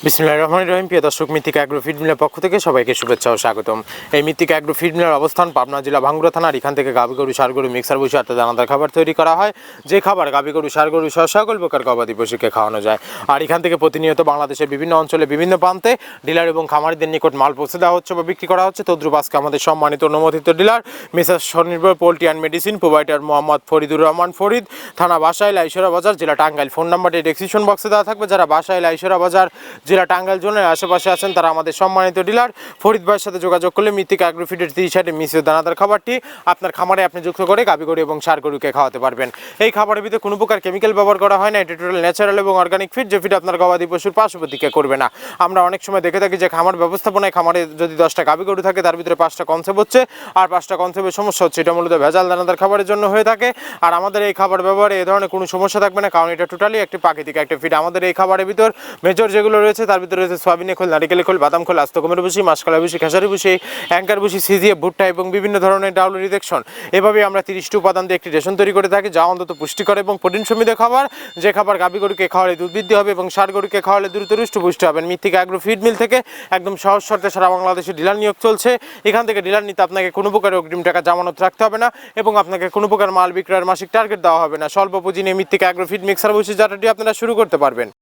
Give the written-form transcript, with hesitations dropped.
বিসমিল্লাহির রহমানির রহিম। প্রিয় দর্শক, মৃত্তিকা অ্যাগ্রো ফিড মিলের পক্ষ থেকে সবাইকে শুভেচ্ছা ও স্বাগতম। এই মৃত্তিকা অ্যাগ্রো ফিড মিলের অবস্থান পাবনা জেলা ভাঙ্গুড়া থানার। এখান থেকে গাভী গরু, ষাঁড় গরু, মিক্সার বসে অর্থাৎ দানাদার খাবার তৈরি করা হয়। যে খাবার গাভী গরু, ষাঁড় গরু সহ সকল প্রকার গবাদি পশুকে খাওয়ানো যায়। আর এখান থেকে প্রতিনিয়ত বাংলাদেশের বিভিন্ন অঞ্চলে বিভিন্ন প্রান্তে ডিলার এবং খামারিদের নিকট মাল পৌঁছে দেওয়া হচ্ছে বা বিক্রি করা হচ্ছে। তদ্রুপ আজকে আমাদের সম্মানিত অনুমোদিত ডিলার মিসেস স্বনির্ভর poultry and medicine provider Mohammad Faridur Rahman Farid, থানা বাসাইল, আইসরা বাজার, জেলা টাঙ্গাইল। ফোন নাম্বারটি ডেসক্রিপশন বক্সে দেওয়া থাকবে। যারা বাসাইল, আইসরা বাজার, জেলা টাঙ্গাইল জোনের আশেপাশে আছেন তারা আমাদের সম্মানিত ডিলার ফরিদ ভাইয়ের সাথে যোগাযোগ করলে মৃত্তিকা অ্যাগ্রো ফিডের 30 মিশ্রিত দানাদার খাবারটি আপনার খামারে আপনি যুক্ত করে গাভী গরু এবং ষাঁড় গরুকে খাওয়াতে পারবেন। এই খাবারের ভিতরে কোনো প্রকার কেমিক্যাল ব্যবহার করা হয় না। এটি টোটাল ন্যাচারাল এবং অর্গানিক ফিড, যে ফিড আপনার গবাদি পশুর পার্শ্বপ্রতিক্রিয়া করবে না। আমরা অনেক সময় দেখে থাকি যে খামার ব্যবস্থাপনায় খামারে যদি 10টা গাভী গরু থাকে তার ভিতরে 5টা কনসেপ্ট হচ্ছে আর 5টা কনসেপ্টের সমস্যা হচ্ছে। এটা মূলত ভেজাল দানাদার খাবারের জন্য হয়ে থাকে। আর আমাদের এই খাবার ব্যবহারে এ ধরনের কোনো সমস্যা থাকবে না, কারণ এটা টোটালি একটি প্রাকৃতিক একটা ফিড। আমাদের এই খাবারের ভিতর মেজর যেগুলো রয়েছে তার ভিতরে রয়েছে সয়াবিনের খোল, নারিকেলের খোল, বাদাম খোল, আস্ত গমের ভুসি, মাসকলাই ভুসি, খেসারি ভুসি, অ্যাঙ্কার ভুসি, সিজিএ, ভুট্টা এবং বিভিন্ন ধরনের ডাউল রিজেকশন। এভাবে আমরা 30টি উপাদান দিয়ে একটি রেশন তৈরি করে থাকি, যা অন্তত পুষ্টিকর এবং প্রোটিন সমৃদ্ধ খাবার। যে খাবার গাভী গরুকে খাওয়ালে দুধ বৃদ্ধি হবে এবং ষাঁড় গরুকে খাওয়ালে দ্রুত হৃষ্টপুষ্ট হবেন। মৃত্তিকা অ্যাগ্রো ফিড মিল থেকে একদম সহজ শর্তে সারা বাংলাদেশে ডিলার নিয়োগ চলছে। এখান থেকে ডিলার নিতে আপনাকে কোনো প্রকার অগ্রিম টাকা জামানত রাখতে হবে না এবং আপনাকে কোনো প্রকার মাল বিক্রয়ের মাসিক টার্গেট দেওয়া হবে না। স্বল্প পুঁজি নিয়ে মৃত্তিকা অ্যাগ্রো ফিড মিক্সার বসে যাত্রাটি আপনারা শুরু করতে পারবেন।